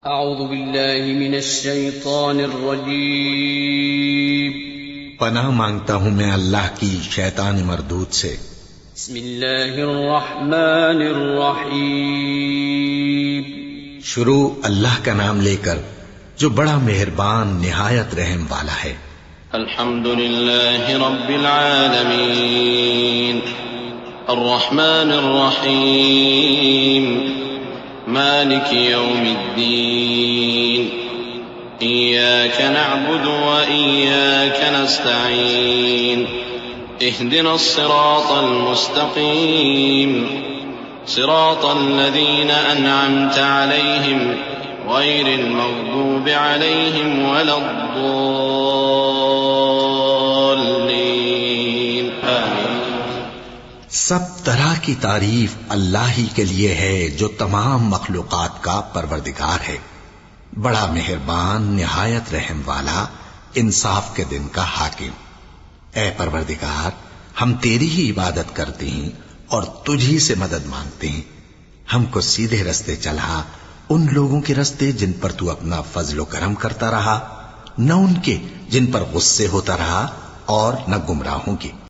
اعوذ باللہ من الشیطان الرجیم پناہ مانگتا ہوں میں اللہ کی شیطان مردود سے۔ بسم اللہ الرحمن الرحیم شروع اللہ کا نام لے کر جو بڑا مہربان نہایت رحم والا ہے۔ الحمد للہ رب العالمین الرحمن الرحیم مالک یوم الدین ایاک نعبد وإیاک نستعین اهدنا الصراط المستقیم صراط الذین انعمت علیہم غیر المغضوب علیہم ولا الضالین آمین۔ سب طرح کی تعریف اللہ ہی کے لیے ہے جو تمام مخلوقات کا پروردگار ہے، بڑا مہربان نہایت رحم والا، انصاف کے دن کا حاکم۔ اے پروردگار، ہم تیری ہی عبادت کرتے ہیں اور تجھی سے مدد مانگتے ہیں۔ ہم کو سیدھے رستے چلا، ان لوگوں کے رستے جن پر تو اپنا فضل و کرم کرتا رہا، نہ ان کے جن پر غصے ہوتا رہا، اور نہ گمراہوں کے۔